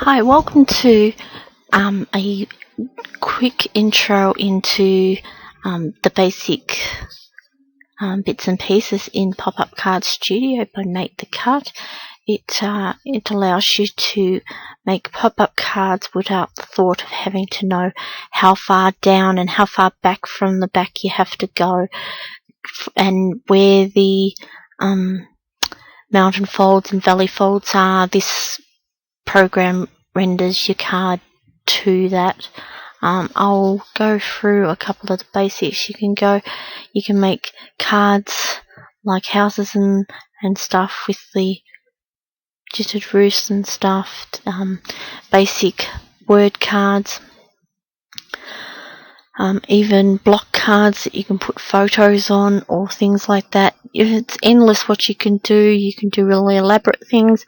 Hi, welcome to a quick intro into the basic bits and pieces in Pop-Up Card Studio by Make the Cut. It allows you to make pop-up cards without the thought of having to know how far down and how far back from the back you have to go, and where the mountain folds and valley folds are. This program renders your card to that. I'll go through a couple of the basics. You can make cards like houses and stuff with the jittered roofs and stuff, basic word cards, even block cards that you can put photos on or things like that. It's endless what you can do. You can do really elaborate things,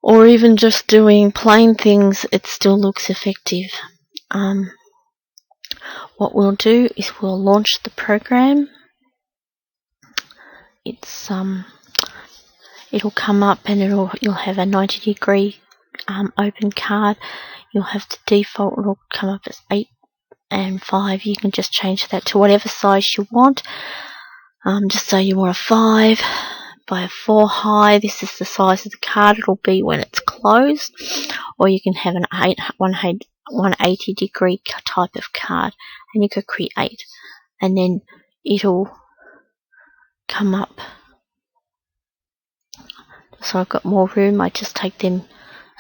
or even just doing plain things. It still looks effective. What we'll do is we'll launch the program. It'll come up and you'll have a 90-degree open card. You'll have the default. It'll come up as 8 and 5. You can just change that to whatever size you want. Just say you want a 5 by a 4 high. This is the size of the card it'll be when it's closed, or you can have an 180-degree type of card, and you go create, and then it'll come up. So I've got more room. I just take them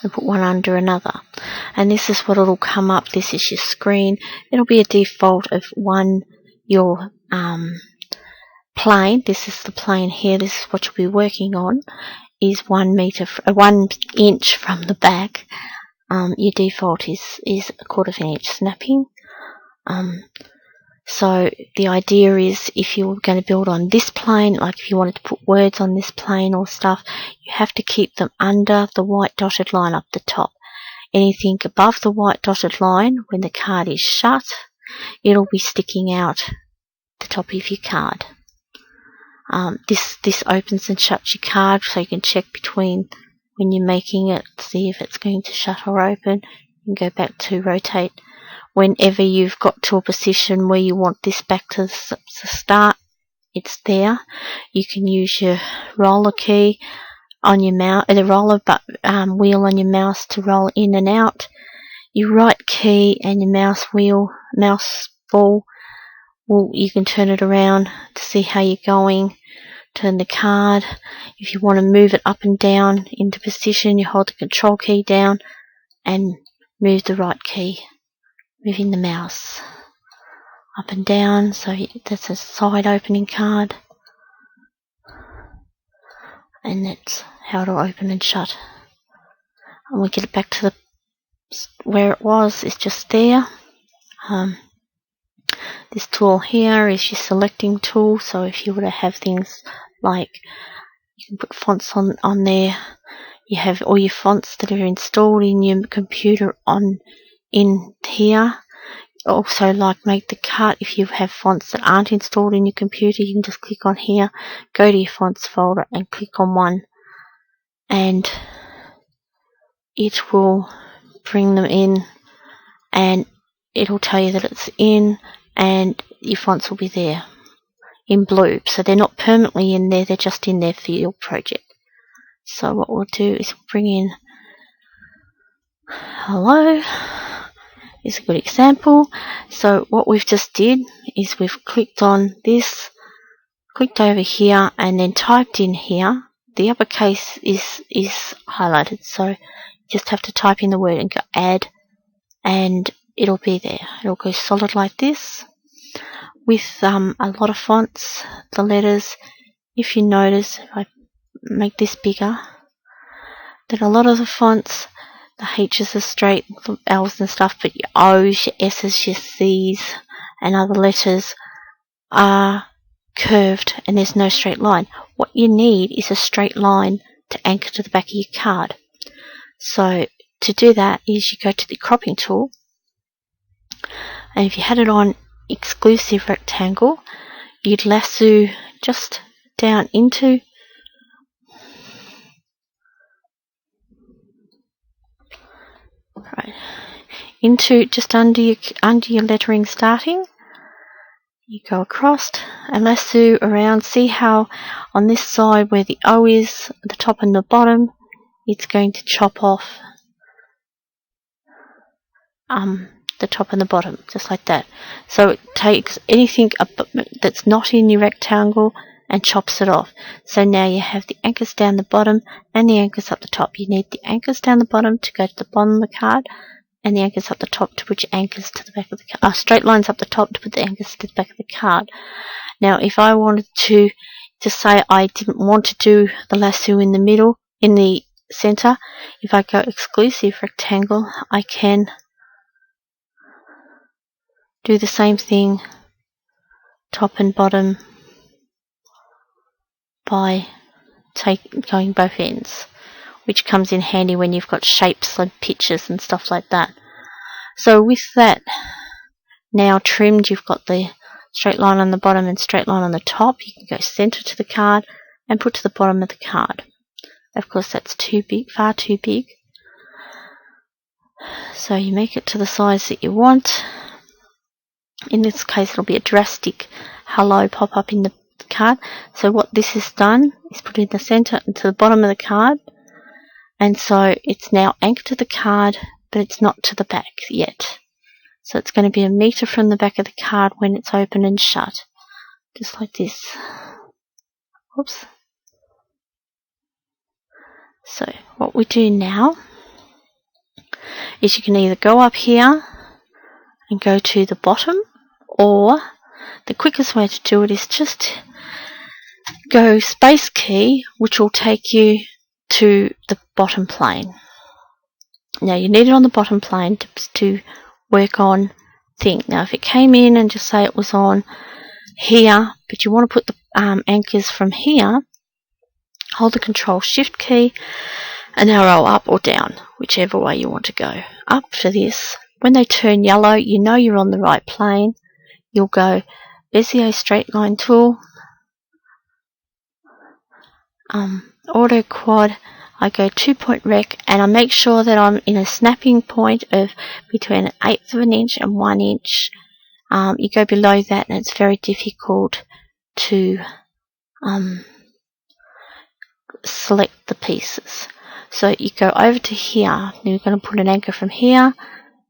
and put one under another, and this is what it'll come up. This is your screen. It'll be a default of your plane. This is the plane here. This is what you'll be working on. Is 1 inch from the back. Your default is a 1/4 inch snapping. So the idea is, if you're going to build on this plane, like if you wanted to put words on this plane or stuff, you have to keep them under the white dotted line up the top. Anything above the white dotted line, when the card is shut, it'll be sticking out the top of your card. This opens and shuts your card, so you can check between when you're making it, see if it's going to shut or open. You can go back to rotate. Whenever you've got to a position where you want this back to the start, it's there. You can use your roller key on your mouse, the roller wheel on your mouse to roll in and out. Your right key and your mouse ball, you can turn it around to see how you're going. Turn the card. If you want to move it up and down into position, you hold the control key down and move the right key, moving the mouse up and down. So that's a side opening card, and that's how it'll open and shut. And we get it back to where it was. It's just there. This tool here is your selecting tool, so if you were to have things like, you can put fonts on there. You have all your fonts that are installed in your computer in here. Also, like Make the Cut, if you have fonts that aren't installed in your computer, you can just click on here, go to your fonts folder and click on one, and it will bring them in, and it'll tell you that it's in, and your fonts will be there in blue. So they're not permanently in there, they're just in there for your project. So what we'll do is we'll bring in hello. Is a good example. So what we've just did is we've clicked on this, clicked over here, and then typed in here. The uppercase is highlighted, so you just have to type in the word and go add, and it'll be there. It'll go solid like this with a lot of fonts. The letters, if you notice, if I make this bigger, that a lot of the fonts, the H's are straight, the L's and stuff, but your O's, your S's, your C's and other letters are curved, and there's no straight line. What you need is a straight line to anchor to the back of your card. So to do that is you go to the cropping tool, and if you had it on exclusive rectangle, you'd lasso just down into Right. Into just under your lettering starting. You go across and lasso around. See how on this side where the O is, the top and the bottom, it's going to chop off the top and the bottom, just like that. So it takes anything that's not in your rectangle and chops it off. So now you have the anchors down the bottom and the anchors up the top. You need the anchors down the bottom to go to the bottom of the card, and the anchors up the top to put your anchors to the back of the card. Straight lines up the top to put the anchors to the back of the card. Now, if I wanted to just say I didn't want to do the lasso in the middle, in the center, if I go exclusive rectangle, I can do the same thing, top and bottom, by going both ends, which comes in handy when you've got shapes and pictures and stuff like that. So with that now trimmed, you've got the straight line on the bottom and straight line on the top. You can go center to the card and put to the bottom of the card. Of course, that's too big, far too big. So you make it to the size that you want. In this case, it'll be a drastic hello pop up in the card. So what this has done is put it in the center and to the bottom of the card. And so it's now anchored to the card, but it's not to the back yet. So it's going to be 1 meter from the back of the card when it's open and shut. Just like this. Oops. So what we do now is you can either go up here and go to the bottom, or the quickest way to do it is just go space key, which will take you to the bottom plane. Now you need it on the bottom plane to work on thing. Now if it came in and just say it was on here, but you want to put the anchors from here, hold the Control Shift key and arrow up or down, whichever way you want to go. Up for this. When they turn yellow, you know you're on the right plane. You'll go Bezier straight line tool, auto quad. I go 2-point rec, and I make sure that I'm in a snapping point of between 1/8 of an inch and 1 inch. You go below that and it's very difficult to select the pieces. So you go over to here, now you're going to put an anchor from here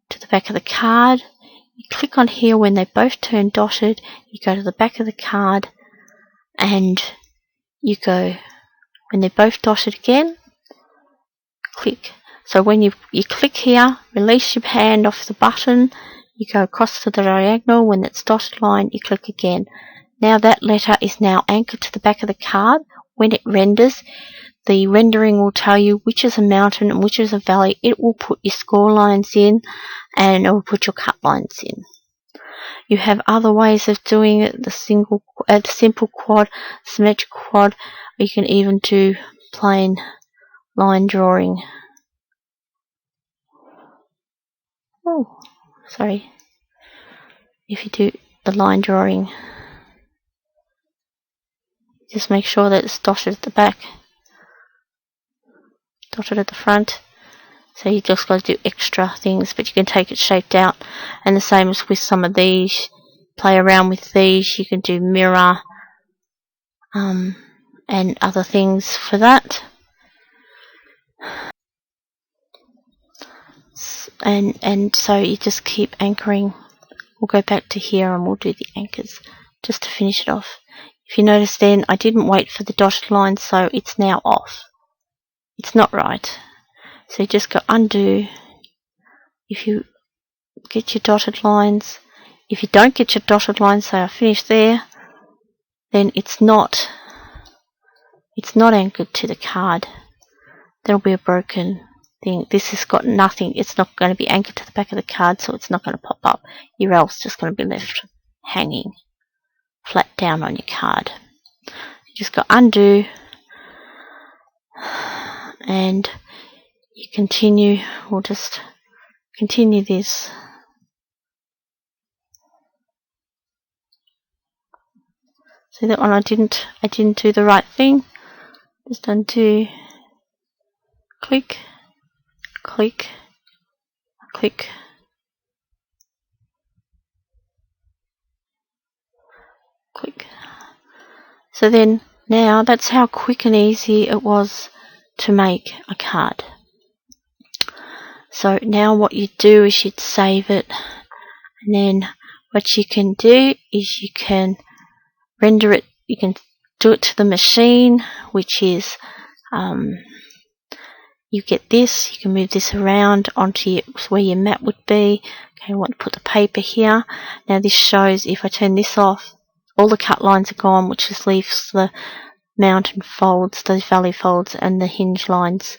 to the back of the card. You click on here when they both turn dotted, you go to the back of the card and you go, when they're both dotted again, click. So when you click here, release your hand off the button, you go across to the diagonal, when it's dotted line, you click again. Now that letter is now anchored to the back of the card. When it renders, the rendering will tell you which is a mountain and which is a valley. It will put your score lines in and it will put your cut lines in. You have other ways of doing it, the simple quad, symmetric quad, or you can even do plain line drawing. Oh, sorry. If you do the line drawing, just make sure that it's dotted at the back, dotted at the front. So you just got to do extra things, but you can take it shaped out. And the same as with some of these, play around with these. You can do mirror and other things for that. And so you just keep anchoring. We'll go back to here and we'll do the anchors just to finish it off. If you notice then, I didn't wait for the dotted line, so it's now off. It's not right. So you just go undo. If you get your dotted lines, if you don't get your dotted lines, say I finished there, then it's not anchored to the card. There'll be a broken thing. This has got nothing. It's not going to be anchored to the back of the card, so it's not going to pop up. Your L's just going to be left hanging flat down on your card. You just go undo and you continue. We'll just continue this. See that one? I didn't do the right thing. Just undo, click, click, click, click. So then now that's how quick and easy it was to make a card. So now what you do is you'd save it, and then what you can do is you can render it, you can do it to the machine, which is you get this, you can move this around onto where your mat would be. Okay, I want to put the paper here. Now this shows if I turn this off, all the cut lines are gone, which just leaves the mountain folds, those valley folds and the hinge lines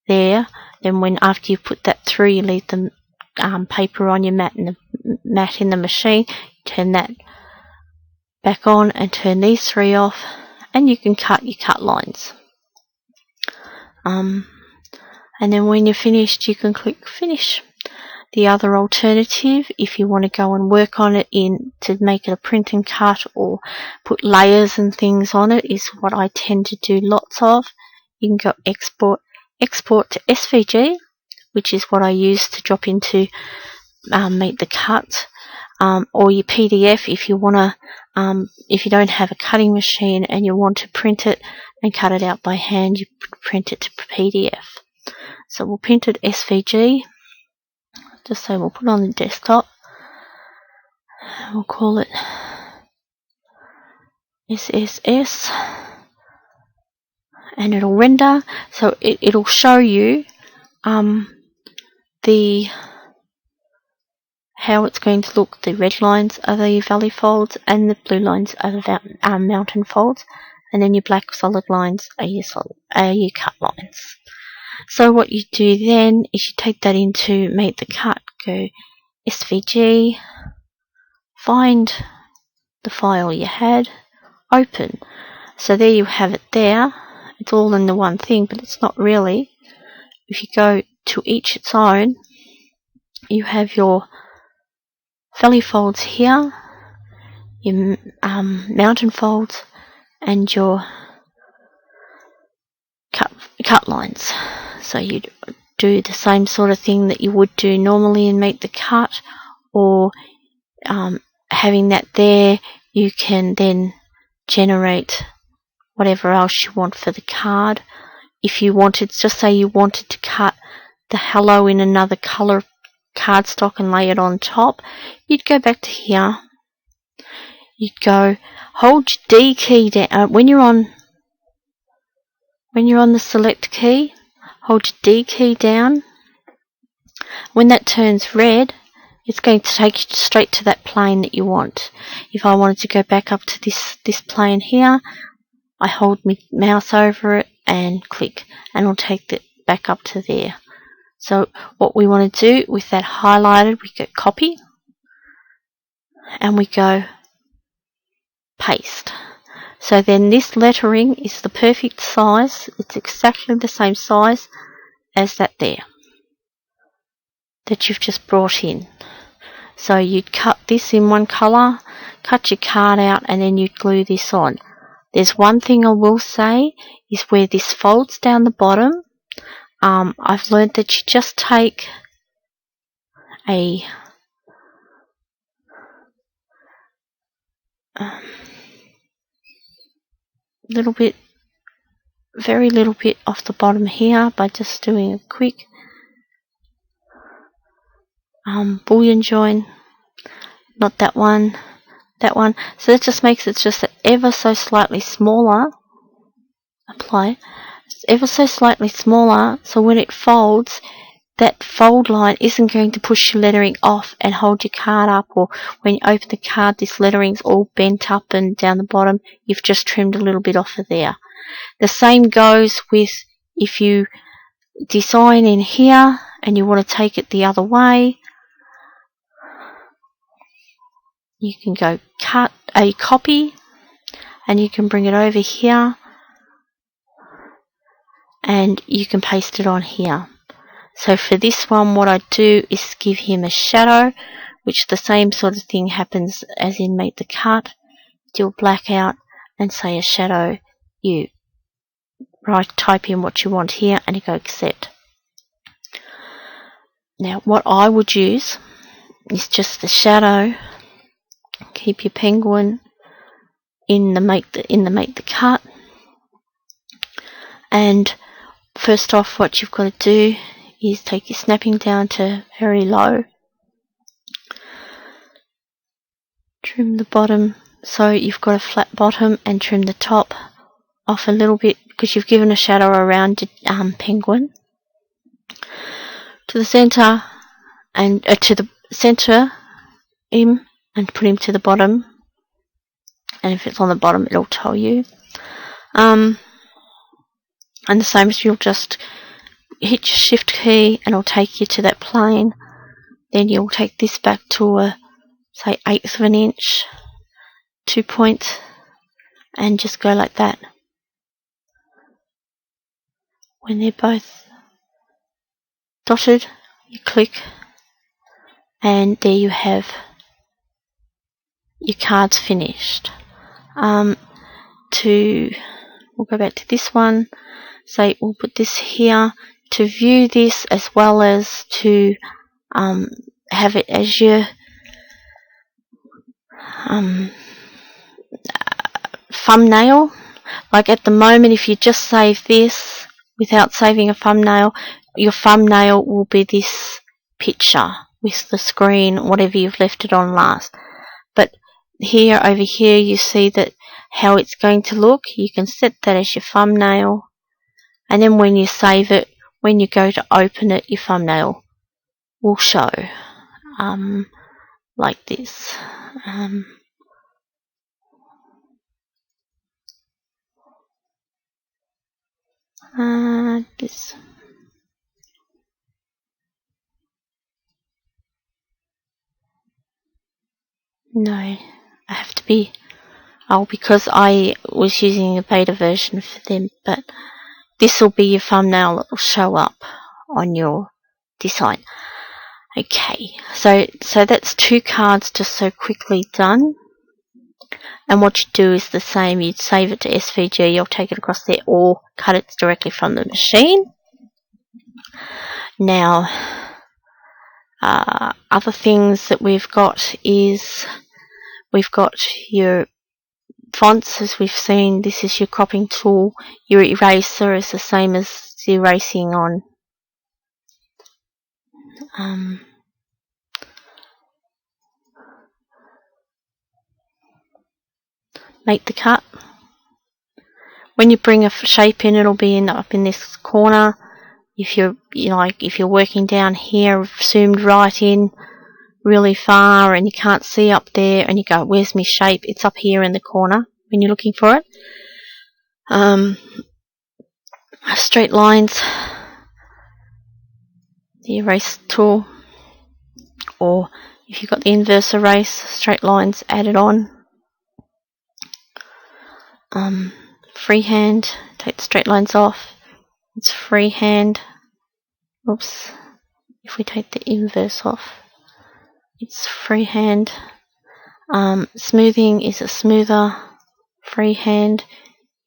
there. Then when after you put that through, you leave the paper on your mat and the mat in the machine, turn that back on and turn these three off, and you can cut your cut lines. And then when you're finished, you can click finish. The other alternative, if you want to go and work on it to make it a print and cut or put layers and things on it, is what I tend to do lots of. You can go export to SVG, which is what I use to drop into make the cut, or your PDF if you want to. If you don't have a cutting machine and you want to print it and cut it out by hand, you print it to PDF. So we'll print it SVG. Just say we'll put it on the desktop. We'll call it SSS, and it'll render. So it'll show you how it's going to look. The red lines are the valley folds, and the blue lines are the mountain folds, and then your black solid lines are your cut lines. So what you do then is you take that into make the cut, go SVG, find the file you had, open. So there you have it there. It's all in the one thing, but it's not really. If you go to each its own, you have your valley folds here, your mountain folds, and your cut lines. So you do the same sort of thing that you would do normally and make the cut, or having that there, you can then generate whatever else you want for the card. If you wanted, just say you wanted to cut the hello in another colour cardstock and lay it on top, you'd go back to here. You'd go, hold your D key down when you're on the select key. Hold your D key down. When that turns red, it's going to take you straight to that plane that you want. If I wanted to go back up to this plane here, I hold my mouse over it and click, and it'll take it back up to there. So what we want to do with that highlighted, we go copy, and we go paste. So then this lettering is the perfect size. It's exactly the same size as that there that you've just brought in. So you'd cut this in one colour, cut your card out, and then you'd glue this on. There's one thing I will say is where this folds down the bottom, I've learned that you just take a little bit, very little bit off the bottom here by just doing a quick bullion join, not that one, that one. So that just makes it just ever so slightly smaller. Apply. It's ever so slightly smaller, so when it folds, that fold line isn't going to push your lettering off and hold your card up, or when you open the card, this lettering's all bent up and down the bottom. You've just trimmed a little bit off of there. The same goes with if you design in here and you want to take it the other way. You can go cut a copy, and you can bring it over here, and you can paste it on here. So for this one, what I do is give him a shadow, which the same sort of thing happens as in make the cut. Do a black out and say a shadow. You type in what you want here, and you go accept. Now what I would use is just the shadow. Keep your penguin in the make the cut. And first off, what you've got to do is take your snapping down to very low. Trim the bottom so you've got a flat bottom, and trim the top off a little bit because you've given a shadow around your penguin. To the centre, and to the centre him, and put him to the bottom. And if it's on the bottom, it'll tell you. And the same as you'll just hit your shift key and it'll take you to that plane. Then you'll take this back to a, say, 1/8 of an inch, 2 points, and just go like that. When they're both dotted, you click, and there you have your cards finished. We'll go back to this one. Say we'll put this here to view this, as well as to have it as your thumbnail. Like at the moment, if you just save this without saving a thumbnail, your thumbnail will be this picture with the screen, whatever you've left it on last. But here, over here, you see that how it's going to look. You can set that as your thumbnail, and then when you save it, when you go to open it, your thumbnail will show like this. This. No, I have to be. Oh, because I was using a beta version for them, but this will be your thumbnail that will show up on your design. Okay, so that's 2 cards just so quickly done. And what you do is the same. You'd save it to SVG, you'll take it across there, or cut it directly from the machine. Now, other things that we've got is we've got your fonts, as we've seen. This is your cropping tool. Your eraser is the same as the erasing on make the cut. When you bring a shape in, it'll be up in this corner. If you're working down here, zoomed right in really far, and you can't see up there, and you go, "Where's my shape?" It's up here in the corner when you're looking for it. Straight lines, the erase tool, or if you've got the inverse erase, straight lines added on. Freehand, take the straight lines off. It's freehand. Oops. If we take the inverse off, it's freehand. Smoothing is a smoother freehand,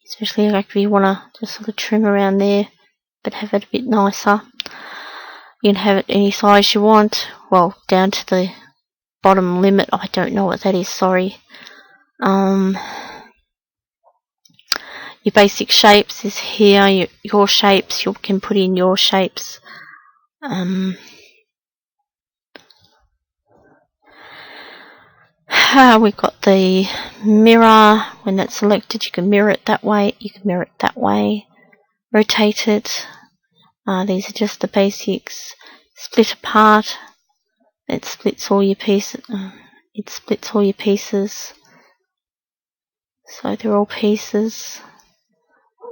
especially like if you want to just sort of trim around there, but have it a bit nicer. You can have it any size you want, well, down to the bottom limit. I don't know what that is, sorry. Your basic shapes is here. Your shapes, you can put in your shapes. We've got the mirror. When that's selected, you can mirror it that way. You can mirror it that way. Rotate it. These are just the basics. Split apart. It splits all your pieces. So they're all pieces.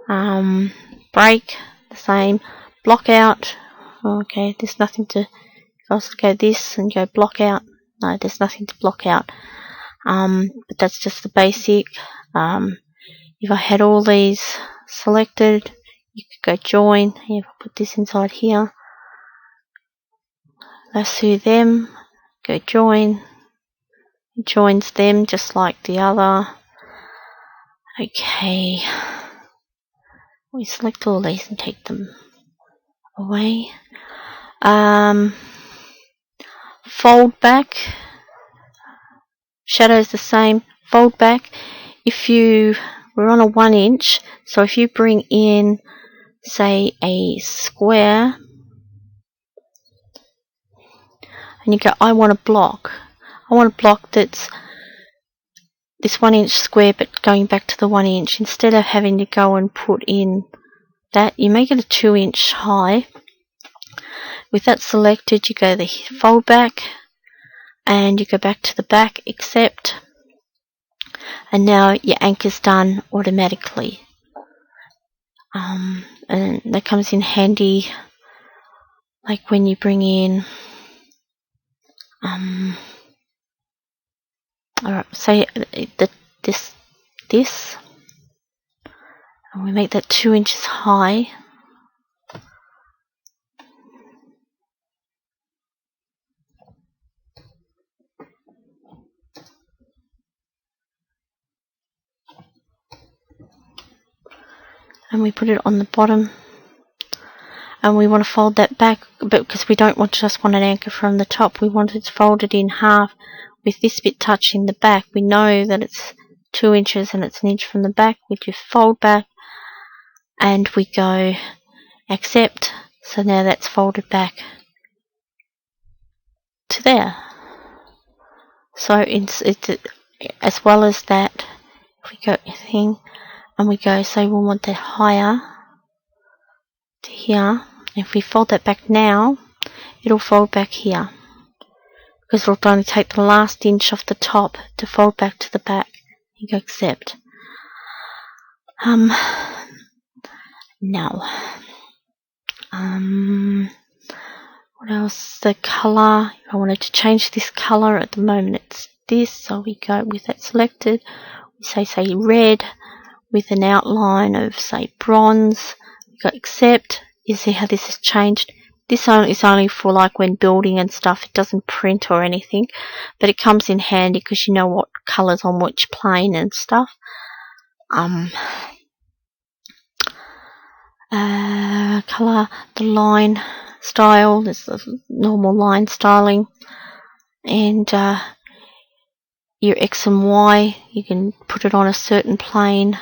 Break, the same. Block out. Okay, there's nothing to. If I was to go this and go block out, no, there's nothing to block out. But that's just the basic. If I had all these selected, you could go join. If I put this inside here, lasso them, go join. It joins them just like the other. Okay. We select all these and take them away. fold back. Shadow's the same, fold back. If we're on a 1 inch, so if you bring in, say, a square, and you go, I want a block that's this 1 inch square but going back to the 1 inch, instead of having to go and put in that, you make it a 2 inch high. With that selected, you go the fold back, and you go back to the back, accept, and now your anchor's done automatically. And that comes in handy, like when you bring in, alright, say this, and we make that 2 inches high. And we put it on the bottom, and we want to fold that back, but because we don't just want an anchor from the top, we want it folded in half with this bit touching the back. We know that it's 2 inches and it's 1 inch from the back. We just fold back and we go accept, so now that's folded back to there. So it's as well as that, if we go thing and we go, say we want that higher to here, if we fold that back now, it'll fold back here, because it'll only take the last inch off the top to fold back to the back. You go accept. Now, what else? The colour. I wanted to change this colour. At the moment it's this, so we go with that selected. We say red with an outline of, say, bronze. We go accept. You see how this has changed. This is only for like when building and stuff. It doesn't print or anything, but it comes in handy because you know what colours on which plane and stuff. Colour, the line style, this is normal line styling, and your X and Y, you can put it on a certain plane.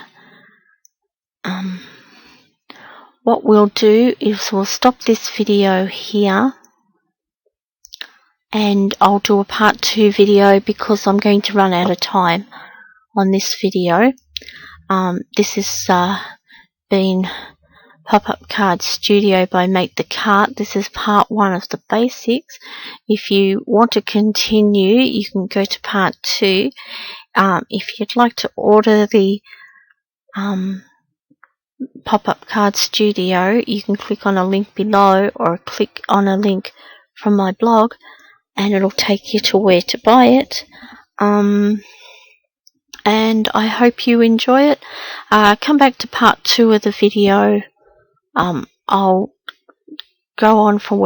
What we'll do is we'll stop this video here, and I'll do a part 2 video because I'm going to run out of time on this video. This has been Pop-Up Card Studio by Make the Cart. This is part 1 of the basics. If you want to continue, you can go to part 2. If you'd like to order the Pop-Up Card Studio, you can click on a link below or click on a link from my blog and it'll take you to where to buy it. And I hope you enjoy it. Come back to part 2 of the video. I'll go on from where